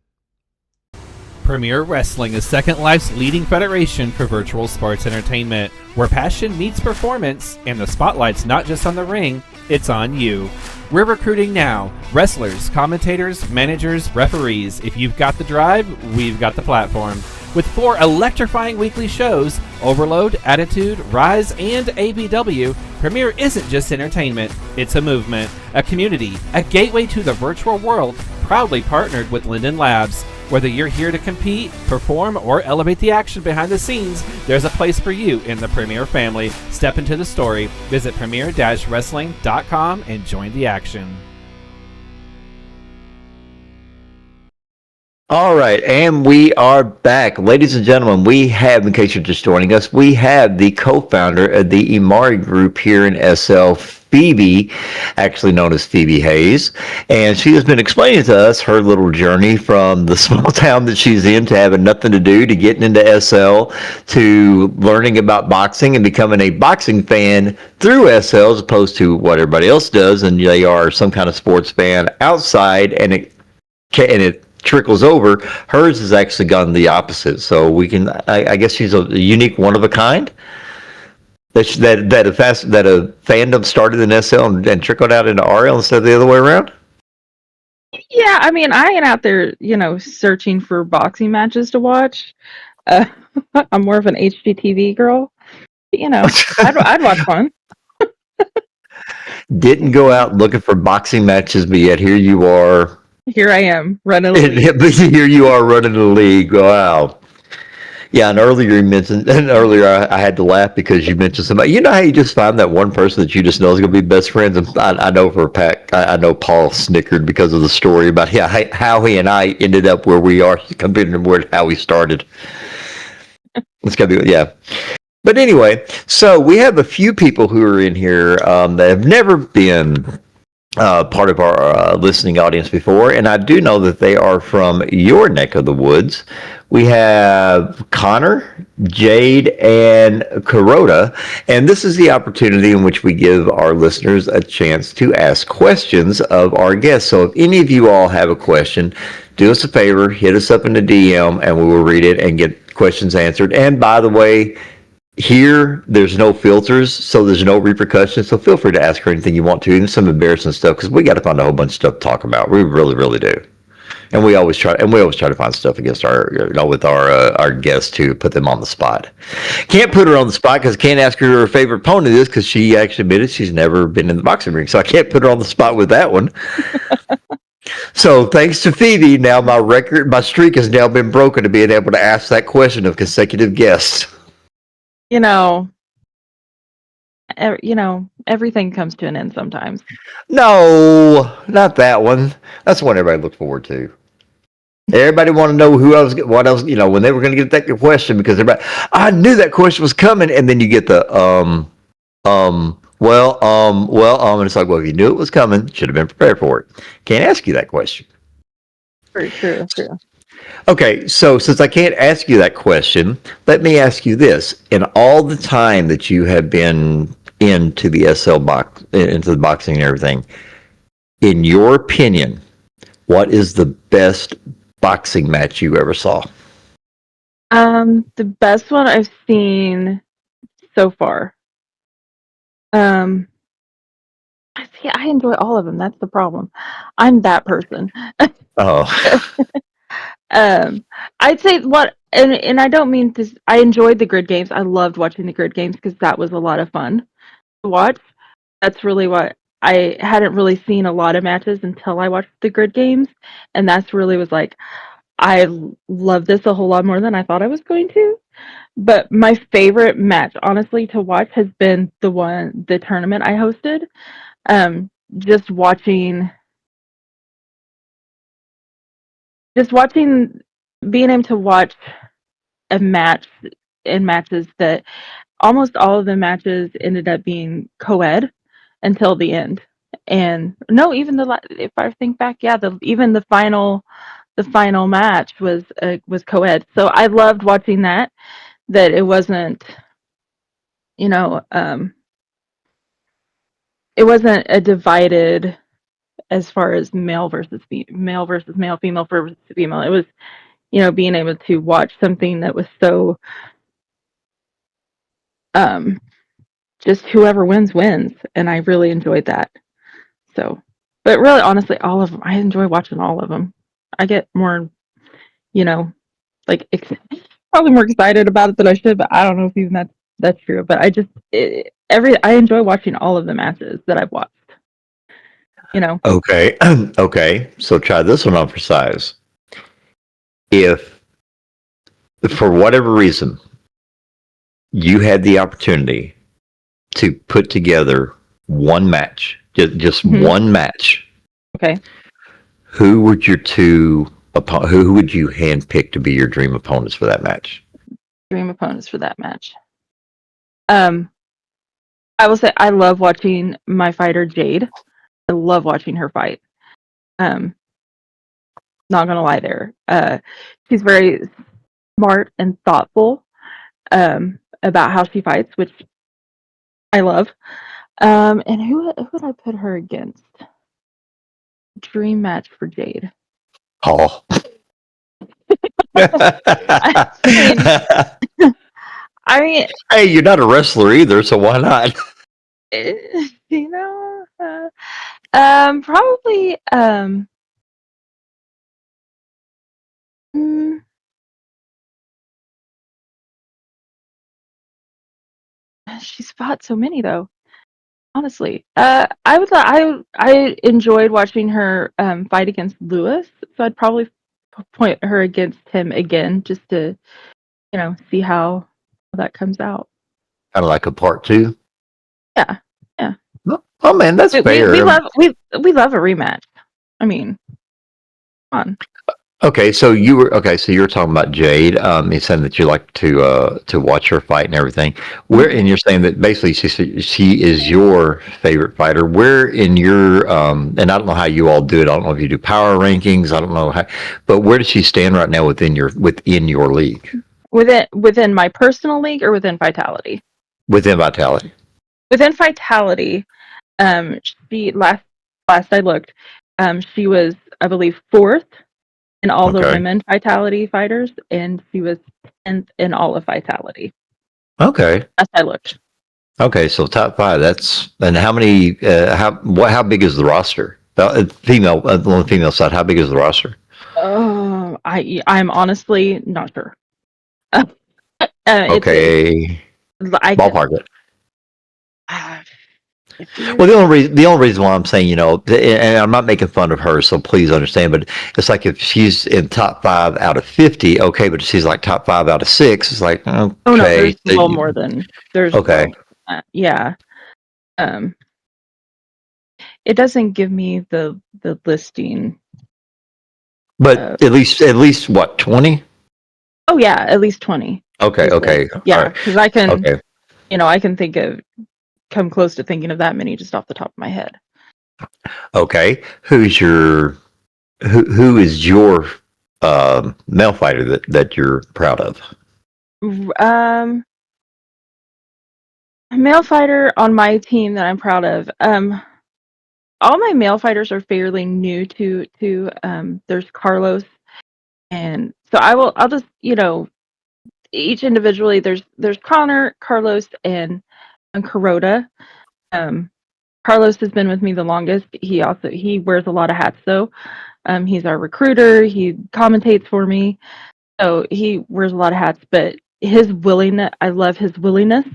Premier Wrestling is Second Life's leading federation for virtual sports entertainment, where passion meets performance, and the spotlight's not just on the ring, it's on you. We're recruiting now. Wrestlers, commentators, managers, referees. If you've got the drive, we've got the platform. With 4 electrifying weekly shows, Overload, Attitude, Rise, and ABW, Premier isn't just entertainment, it's a movement, a community, a gateway to the virtual world, proudly partnered with Linden Labs. Whether you're here to compete, perform, or elevate the action behind the scenes, there's a place for you in the Premier family. Step into the story. Visit premier-wrestling.com and join the action. All right, and we are back. Ladies and gentlemen, we have, in case you're just joining us, we have the co-founder of the Emari group here in SL, Phoebe, actually known as Phoebe Hayes. And she has been explaining to us her little journey from the small town that she's in to having nothing to do to getting into SL to learning about boxing and becoming a boxing fan through SL as opposed to what everybody else does, and they are some kind of sports fan outside, and it trickles over. Hers has actually gone the opposite. So we can, I guess she's a unique one of a kind. That a fandom started in SL and trickled out into RL instead of the other way around. Yeah, I mean, I ain't out there, searching for boxing matches to watch. Uh, I'm more of an HGTV girl. But, I'd watch one. Didn't go out looking for boxing matches, but yet here you are. Here I am running a league. Here you are running the league. Wow. Yeah, and earlier you mentioned, and earlier I had to laugh because you mentioned somebody. You know how you just find that one person that you just know is going to be best friends, and I know for a fact, I know Paul snickered because of the story about how he and I ended up where we are compared to how we started. It's gonna be, yeah. But anyway, so we have a few people who are in here that have never been part of our listening audience before, and I do know that they are from your neck of the woods. We have Connor, Jade, and Kuroda, and this is the opportunity in which we give our listeners a chance to ask questions of our guests. So if any of you all have a question, do us a favor, hit us up in the DM, and we will read it and get questions answered. And by the way, here, there's no filters, so there's no repercussions. So feel free to ask her anything you want to, even some embarrassing stuff, because we got to find a whole bunch of stuff to talk about. We really, really do. And we always try to find stuff against with our guests to put them on the spot. Can't put her on the spot because I can't ask her who her favorite opponent is because she actually admitted she's never been in the boxing ring, so I can't put her on the spot with that one. So thanks to Phoebe, now my streak has now been broken to being able to ask that question of consecutive guests. You know, everything comes to an end sometimes. No, not that one. That's the one everybody looked forward to. Everybody want to know what else, when they were going to get that question because I knew that question was coming, and then you get the and it's like, well, if you knew it was coming, should have been prepared for it. Can't ask you that question. True. Okay, so since I can't ask you that question, let me ask you this: in all the time that you have been into the into the boxing and everything, in your opinion, what is the best boxing match you ever saw? The best one I've seen so far. See, I enjoy all of them. That's the problem. I'm that person. Oh, um, I'd say and I don't mean this. I enjoyed the grid games. I loved watching the grid games because that was a lot of fun to watch. That's really what I hadn't really seen a lot of matches until I watched the grid games, and that's really was like I love this a whole lot more than I thought I was going to. But my favorite match, honestly, to watch has been the tournament I hosted. Um, just watching, just watching, being able to watch a match in matches that almost all of the matches ended up being co-ed until the end. And no, even if I think back, yeah, even the final match was co-ed. So I loved watching that. That it wasn't, you know, it wasn't a divided as far as male versus male, female versus female. It was, being able to watch something that was so um just whoever wins, and I really enjoyed that. So, but really, honestly, all of them, I enjoy watching all of them. I get more, you know, like probably more excited about it than I should, but I don't know if even that's true. But I enjoy watching all of the matches that I've watched. You know, okay. Okay, so try this one on for size. If, for whatever reason, you had the opportunity to put together one match, just one match, okay, who would who would you handpick to be your dream opponents for that match? dream opponents for that match. Um, I will say I love watching my fighter Jade. I love watching her fight. Um, not gonna lie there. She's very smart and thoughtful about how she fights, which I love. And who would I put her against? Dream match for Jade. Paul. I mean, I mean, Hey, you're not a wrestler either, so why not? you know, probably, mm, she's fought so many though. Honestly, I enjoyed watching her fight against Lewis, so I'd probably point her against him again just to see how that comes out. Kind of like a part two. Yeah, yeah. Oh man, that's We fair. love a rematch. I mean, come on. Okay, so you were talking about Jade. You said that you like to watch her fight and everything. And you're saying that basically she is your favorite fighter. Where in your and I don't know how you all do it. I don't know if you do power rankings. I don't know how, but where does she stand right now within your league? Within my personal league or within Vitality? Within Vitality. Within Vitality, she last I looked, she was, I believe, fourth in all the Okay. women Vitality fighters, and she was 10th in all of Vitality. Okay. Last I looked. Okay. So top five. And how many? How big is the roster? On the female side, how big is the roster? I'm honestly not sure. It's Okay, I can. ballpark it. Uh, if you're Well, the only reason why I'm saying, and I'm not making fun of her, so please understand, but it's like if she's in top 5 out of 50, okay, but if she's like top 5 out of 6, it's like, oh no, okay, there's well more than there's okay, well yeah. Um, it doesn't give me the listing but of. at least what, 20? Oh yeah, at least 20 Okay, is what. okay, all Yeah, right, because I can, okay. I can come close to thinking of that many just off the top of my head. Okay, who is your male fighter that you're proud of? Um, male fighter on my team that I'm proud of. All my male fighters are fairly new to. There's Carlos, and so I'll just each individually. There's Connor, Carlos, and Kuroda. Um, Carlos has been with me the longest. He wears a lot of hats though. He's our recruiter. He commentates for me, so he wears a lot of hats. But his willingness, I love his willingness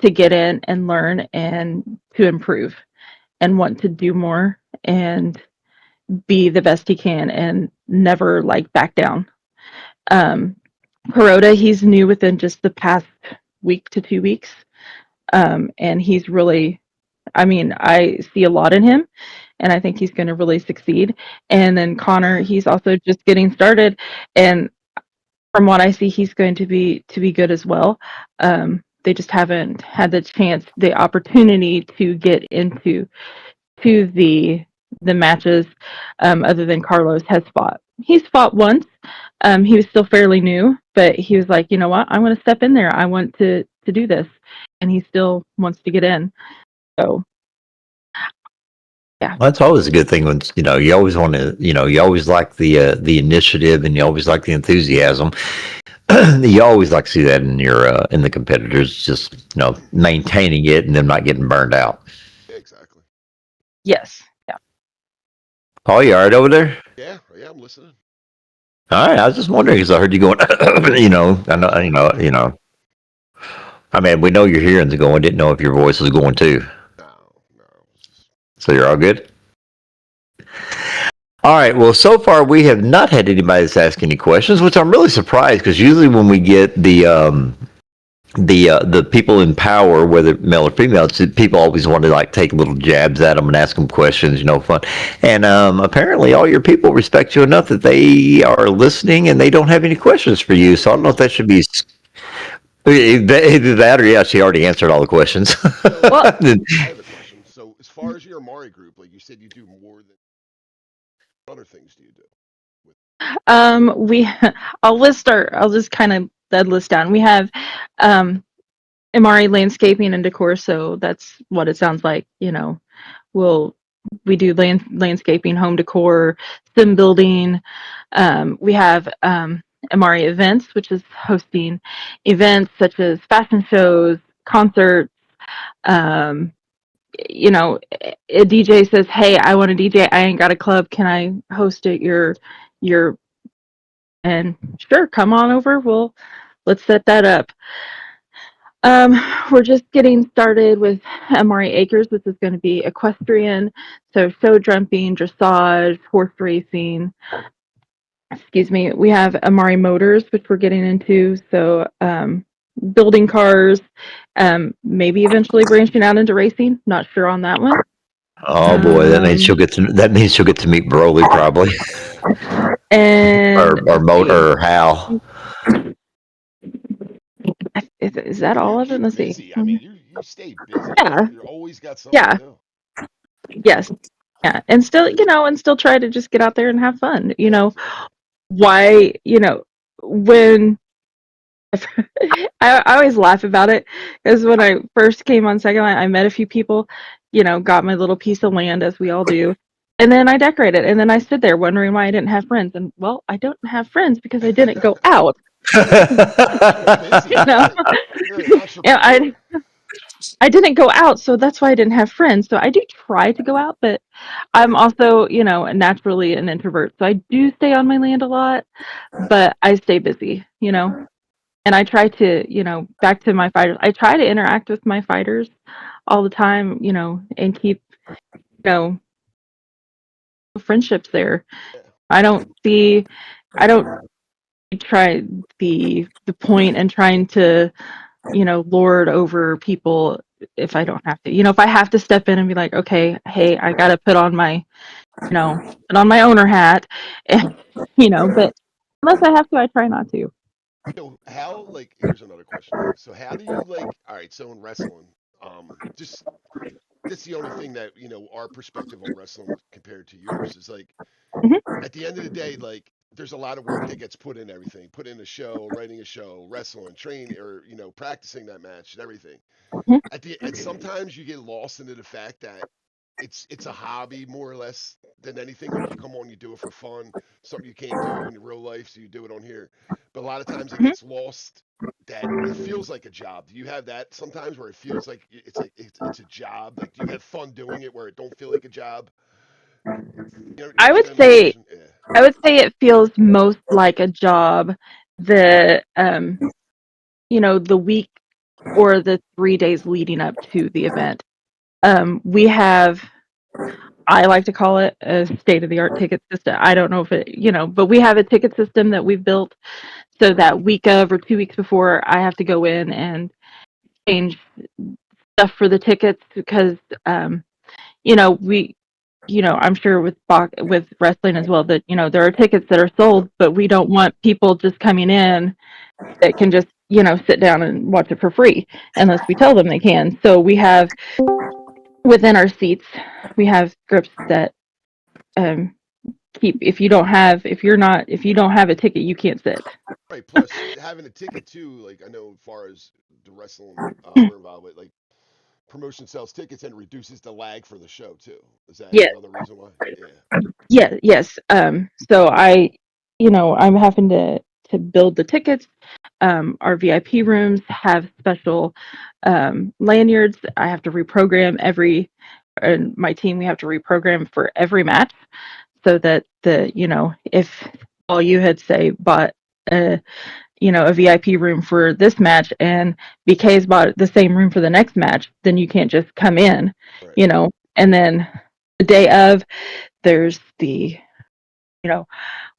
to get in and learn and to improve and want to do more and be the best he can and never like back down. Um, Kuroda, he's new within just the past week to 2 weeks, and he's really. I mean, I see a lot in him, and I think he's going to really succeed. And then Connor, he's also just getting started, and from what I see, he's going to be good as well. They just haven't had the opportunity to get into to the matches. Other than Carlos has fought, he's fought once. He was still fairly new, but he was like, you know what, I'm going to step in there. I want to do this, and he still wants to get in. So yeah, Well, that's always a good thing when you always want to, you always like the initiative, and you always like the enthusiasm. You always like to see that in the competitors, just maintaining it and them not getting burned out. Yeah, exactly. yes, yeah. Paul, you all right over there? Yeah, yeah, I'm listening. All right, I was just wondering because I heard you going. I know, I mean, we know your hearing's going. Didn't know if your voice was going too. No, no. It's just, So you're all good. All right. Well, so far we have not had anybody that's asked any questions, which I'm really surprised because usually when we get the people in power, whether male or female, people always want to like take little jabs at them and ask them questions, fun. And apparently, all your people respect you enough that they are listening and they don't have any questions for you. So I don't know if that should be either that or yeah, she already answered all the questions. so Well, I have a question. So as far as your Amari group, like you said, you do more than other things. Do you do? With we I'll just kind of dead list down. We have Emari landscaping and decor, so that's what it sounds like. We'll we do landscaping, home decor, sim building. We have Emari events, which is hosting events such as fashion shows, concerts. Um, a DJ says, "Hey, I want a DJ. I ain't got a club. Can I host it? Your and sure, come on over. Let's set that up." Um, we're just getting started with Emari Acres. This is going to be equestrian, so show jumping, dressage, horse racing. Excuse me. We have Emari Motors, which we're getting into, so building cars, maybe eventually branching out into racing. Not sure on that one. Oh boy, Um, that means she'll get to meet Broly probably, and or let's Moat see. or Hal. Is that yeah, all you of it? keep Let's see. busy. I mean, you stay busy. Yeah. You're always got something to Yeah. do. Yes. Yeah. And still, and still try to just get out there and have fun. Yeah, exactly. Why, when I always laugh about it because when I first came on Second Line, I met a few people, got my little piece of land as we all do. And then I decorated, and then I stood there wondering why I didn't have friends. And well, I don't have friends because I didn't go out. You're busy. You know, You're an yeah, entrepreneur. I didn't go out, so that's why I didn't have friends. So I do try to go out, but I'm also, naturally an introvert. So I do stay on my land a lot, but I stay busy, and I try to, back to my fighters, I try to interact with my fighters all the time, and keep, you know, friendships there. Yeah. I don't see, I don't try the point in trying to, lord over people if I don't have to. If I have to step in and be like, okay, hey, I got to put on my owner hat, and but unless I have to, I try not to. So how like here's another question though. So how do you like all right, so in wrestling, just that's the only thing that, our perspective on wrestling compared to yours is like Mhm, at the end of the day, like there's a lot of work that gets put in everything, put in a show, writing a show, wrestling, train or, practicing that match and everything. mhm, At sometimes you get lost into the fact that it's a hobby more or less than anything. Like you come on, you do it for fun, something you can't do in your real life, so you do it on here. But a lot of times it mhm. gets lost that it feels like a job. Do you have that sometimes where it feels like it's a job? Like do you have fun doing it where it don't feel like a job? You I would understand my say question? Yeah. I would say it feels most like a job the the week or the 3 days leading up to the event. We have, I like to call it a state of the art ticket system. I don't know if it, but we have a ticket system that we've built so that week of or 2 weeks before I have to go in and change stuff for the tickets because, we, I'm sure with wrestling as well that, there are tickets that are Yep. sold, but we don't want people just coming in that can just, sit down and watch it for free unless we tell them they can. So we have within our seats, we have scripts that um, keep if you don't have a ticket, you can't sit. Right. Plus having a ticket too, like I know as far as the wrestling we're involved with, like promotion sells tickets and reduces the lag for the show too. Is that Yeah, another reason why? Yeah. yeah, yes. So I'm having to build the tickets. Our VIP rooms have special lanyards. I have to reprogram and my team, we have to reprogram for every match so that if all you had say bought a, a VIP room for this match and BK's bought the same room for the next match, then you can't just come in, Right. and then the day of, there's you know,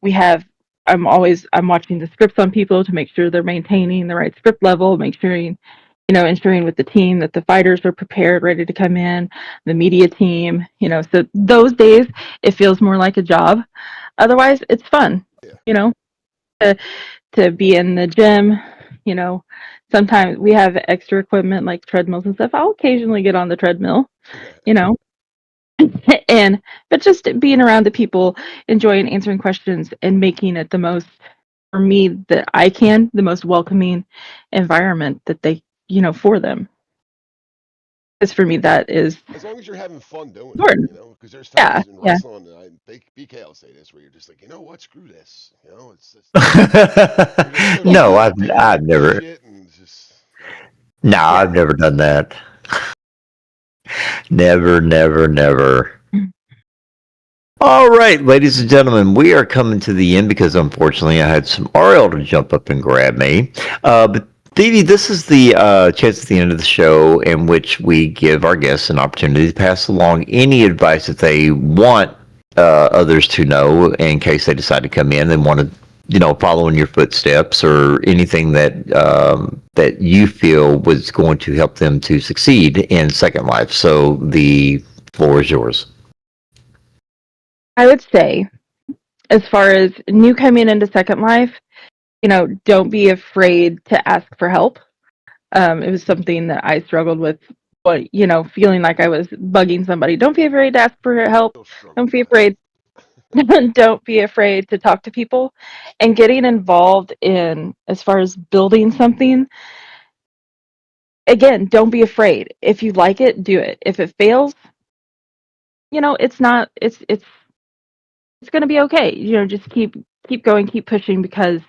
we have I'm watching the scripts on people to make sure they're maintaining the right script level, make sure ensuring with the team that the fighters are prepared, ready to come in, the media team, so those days it feels more like a job. Otherwise, it's fun, Yeah. you know, to, to be in the gym, you know. Sometimes we have extra equipment like treadmills and stuff. I'll occasionally get on the treadmill, you know, and but just being around the people, enjoying answering questions and making it the most for me that I can, the most welcoming environment that they, for them. Because for me that is As long as you're having fun doing it, important. because there's Yeah, times in yeah. wrestling, and BK will say this, where you're just like, you know what, screw this. It's just you're just so No, tired I've of dealing I've with this never. shit, and it's just No, Yeah. I've never done that. Never, never, never. All right, ladies and gentlemen, we are coming to the end because unfortunately I had some Ariel to jump up and grab me. But Phoebe, this is the chance at the end of the show in which we give our guests an opportunity to pass along any advice that they want others to know in case they decide to come in and want to, follow in your footsteps or anything that you feel was going to help them to succeed in Second Life. So the floor is yours. I would say, as far as new coming into Second Life, don't be afraid to ask for help. It was something that I struggled with, but feeling like I was bugging somebody. Don't be afraid to ask for help. still struggle Don't with be that. afraid. Don't be afraid to talk to people, and getting involved in as far as building something. Again, don't be afraid. If you like it, do it. If it fails, it's not. It's going to be okay. Just keep going, keep pushing because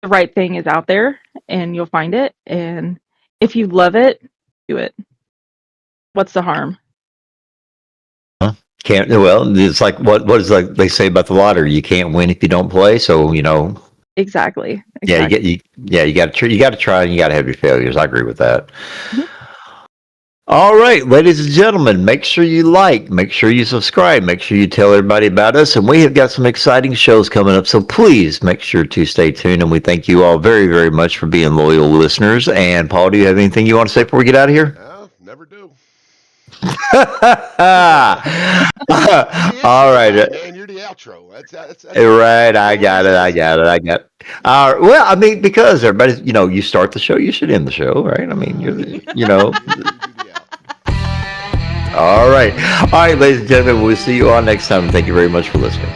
the right thing is out there and you'll find it. And if you love it, do it. What's the harm? Can't well. It's like what is like they say about the lottery. You can't win if you don't play. So Exactly. yeah, Exactly. you got to try and you got to have your failures. I agree with that. Mhm. All right, ladies and gentlemen, make sure you like, make sure you subscribe, make sure you tell everybody about us. And we have got some exciting shows coming up. So please make sure to stay tuned. And we thank you all very, very much for being loyal listeners. And Paul, do you have anything you want to say before we get out of here? No, never do. You're the All intro right. guy, man. You're the outro. That's Right, all I we got it. I ask. got it. I got it. Well, I mean, because everybody's, you start the show, you should end the show, right? I mean, You do the out. All right. All right, ladies and gentlemen, we'll see you all next time. Thank you very much for listening.